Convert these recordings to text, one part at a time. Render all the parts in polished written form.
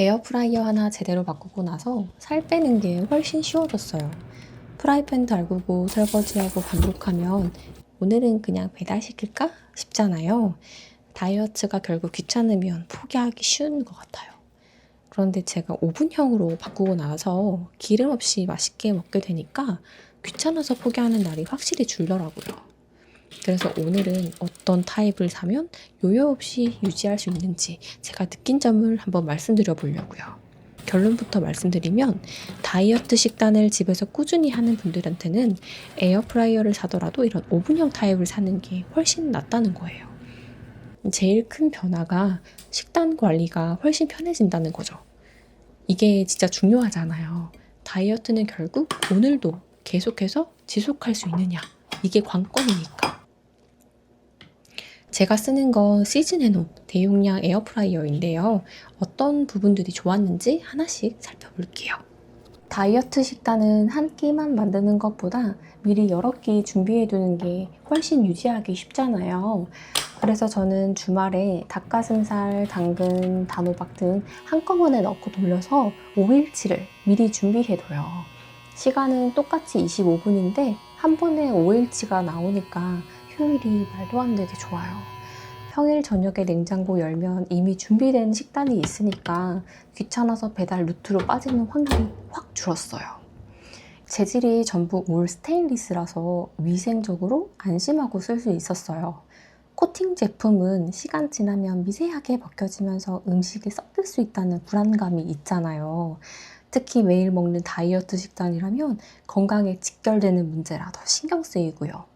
에어프라이어 하나 제대로 바꾸고 나서 살 빼는 게 훨씬 쉬워졌어요. 프라이팬 달구고 설거지하고 반복하면 오늘은 그냥 배달시킬까 싶잖아요. 다이어트가 결국 귀찮으면 포기하기 쉬운 것 같아요. 그런데 제가 오븐형으로 바꾸고 나서 기름 없이 맛있게 먹게 되니까 귀찮아서 포기하는 날이 확실히 줄더라고요. 그래서 오늘은 어떤 타입을 사면 요요 없이 유지할 수 있는지 제가 느낀 점을 한번 말씀드려 보려고요. 결론부터 말씀드리면 다이어트 식단을 집에서 꾸준히 하는 분들한테는 에어프라이어를 사더라도 이런 오븐형 타입을 사는 게 훨씬 낫다는 거예요. 제일 큰 변화가 식단 관리가 훨씬 편해진다는 거죠. 이게 진짜 중요하잖아요. 다이어트는 결국 오늘도 계속해서 지속할 수 있느냐. 이게 관건이니까. 제가 쓰는 건 시즌해놓은 대용량 에어프라이어인데요. 어떤 부분들이 좋았는지 하나씩 살펴볼게요. 다이어트 식단은 한 끼만 만드는 것보다 미리 여러 끼 준비해두는 게 훨씬 유지하기 쉽잖아요. 그래서 저는 주말에 닭가슴살, 당근, 단호박 등 한꺼번에 넣고 돌려서 5일치를 미리 준비해둬요. 시간은 똑같이 25분인데 한 번에 5일치가 나오니까 효율이 말도 안 되게 좋아요. 평일 저녁에 냉장고 열면 이미 준비된 식단이 있으니까 귀찮아서 배달 루트로 빠지는 확률이 확 줄었어요. 재질이 전부 올 스테인리스라서 위생적으로 안심하고 쓸 수 있었어요. 코팅 제품은 시간 지나면 미세하게 벗겨지면서 음식에 섞일 수 있다는 불안감이 있잖아요. 특히 매일 먹는 다이어트 식단이라면 건강에 직결되는 문제라 더 신경 쓰이고요.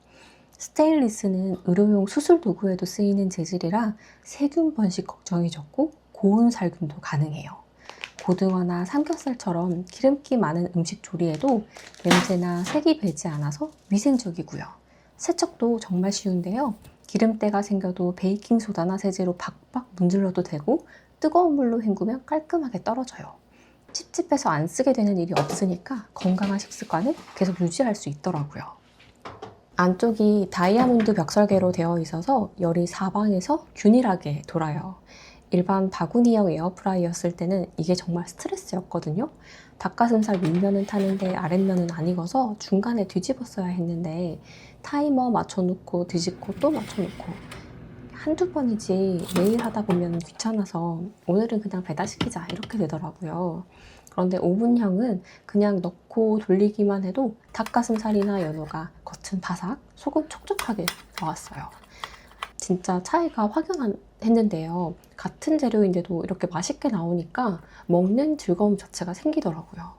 스테인리스는 의료용 수술 도구에도 쓰이는 재질이라 세균 번식 걱정이 적고 고온 살균도 가능해요. 고등어나 삼겹살처럼 기름기 많은 음식 조리에도 냄새나 색이 배지 않아서 위생적이고요. 세척도 정말 쉬운데요. 기름때가 생겨도 베이킹소다나 세제로 박박 문질러도 되고 뜨거운 물로 헹구면 깔끔하게 떨어져요. 찝찝해서 안 쓰게 되는 일이 없으니까 건강한 식습관을 계속 유지할 수 있더라고요. 안쪽이 다이아몬드 벽설계로 되어 있어서 열이 사방에서 균일하게 돌아요. 일반 바구니형 에어프라이어 쓸 때는 이게 정말 스트레스였거든요. 닭가슴살 윗면은 타는데 아랫면은 안 익어서 중간에 뒤집어 써야 했는데 타이머 맞춰놓고 뒤집고 또 맞춰놓고 한두 번이지 매일 하다 보면 귀찮아서 오늘은 그냥 배달시키자 이렇게 되더라고요. 그런데 오븐형은 그냥 넣고 돌리기만 해도 닭가슴살이나 연어가 겉은 바삭, 속은 촉촉하게 나왔어요. 진짜 차이가 확연했는데요. 같은 재료인데도 이렇게 맛있게 나오니까 먹는 즐거움 자체가 생기더라고요.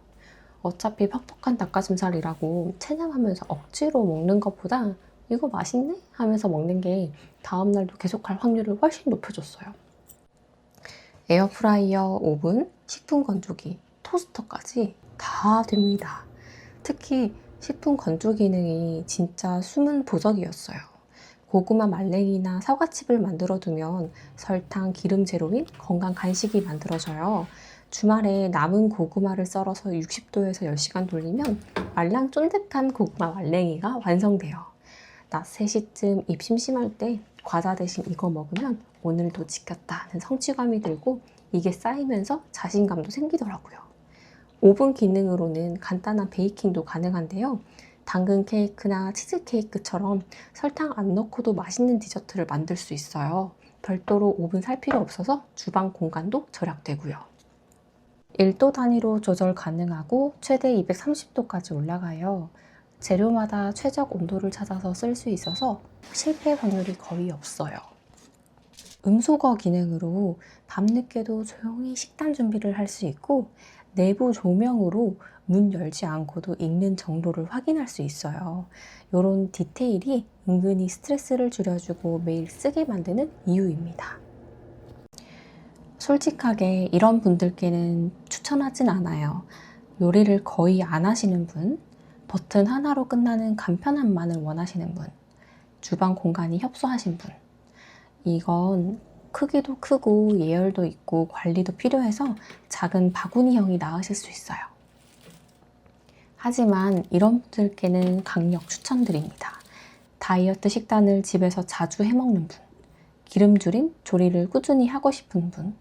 어차피 퍽퍽한 닭가슴살이라고 체념하면서 억지로 먹는 것보다 이거 맛있네? 하면서 먹는 게 다음날도 계속할 확률을 훨씬 높여줬어요. 에어프라이어, 오븐, 식품 건조기, 토스터까지 다 됩니다. 특히 식품 건조 기능이 진짜 숨은 보석이었어요. 고구마 말랭이나 사과칩을 만들어 두면 설탕, 기름 제로인 건강 간식이 만들어져요. 주말에 남은 고구마를 썰어서 60도에서 10시간 돌리면 말랑 쫀득한 고구마 말랭이가 완성돼요. 낮 3시쯤 입 심심할 때 과자 대신 이거 먹으면 오늘도 지켰다는 성취감이 들고 이게 쌓이면서 자신감도 생기더라고요. 오븐 기능으로는 간단한 베이킹도 가능한데요. 당근 케이크나 치즈 케이크처럼 설탕 안 넣고도 맛있는 디저트를 만들 수 있어요. 별도로 오븐 살 필요 없어서 주방 공간도 절약되고요. 1도 단위로 조절 가능하고 최대 230도까지 올라가요. 재료마다 최적 온도를 찾아서 쓸 수 있어서 실패 확률이 거의 없어요. 음소거 기능으로 밤늦게도 조용히 식단 준비를 할 수 있고 내부 조명으로 문 열지 않고도 익는 정도를 확인할 수 있어요. 이런 디테일이 은근히 스트레스를 줄여주고 매일 쓰게 만드는 이유입니다. 솔직하게 이런 분들께는 추천하진 않아요. 요리를 거의 안 하시는 분, 버튼 하나로 끝나는 간편함만을 원하시는 분, 주방 공간이 협소하신 분. 이건 크기도 크고 예열도 있고 관리도 필요해서 작은 바구니형이 나으실 수 있어요. 하지만 이런 분들께는 강력 추천드립니다. 다이어트 식단을 집에서 자주 해먹는 분, 기름 줄인 조리를 꾸준히 하고 싶은 분,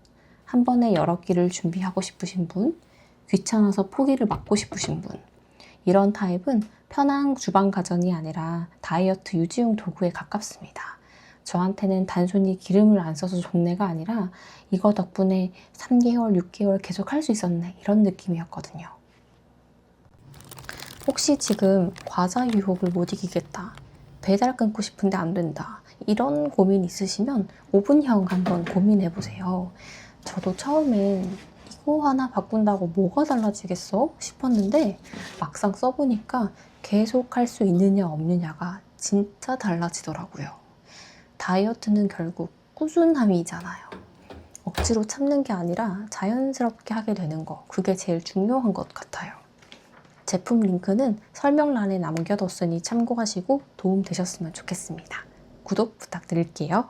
한 번에 여러 끼를 준비하고 싶으신 분, 귀찮아서 포기를 막고 싶으신 분, 이런 타입은 편한 주방 가전이 아니라 다이어트 유지용 도구에 가깝습니다. 저한테는 단순히 기름을 안 써서 좋네가 아니라 이거 덕분에 3개월, 6개월 계속 할 수 있었네, 이런 느낌이었거든요. 혹시 지금 과자 유혹을 못 이기겠다, 배달 끊고 싶은데 안 된다, 이런 고민 있으시면 오븐형 한번 고민해보세요. 저도 처음엔 이거 하나 바꾼다고 뭐가 달라지겠어? 싶었는데 막상 써보니까 계속 할 수 있느냐 없느냐가 진짜 달라지더라고요. 다이어트는 결국 꾸준함이잖아요. 억지로 참는 게 아니라 자연스럽게 하게 되는 거, 그게 제일 중요한 것 같아요. 제품 링크는 설명란에 남겨뒀으니 참고하시고 도움 되셨으면 좋겠습니다. 구독 부탁드릴게요.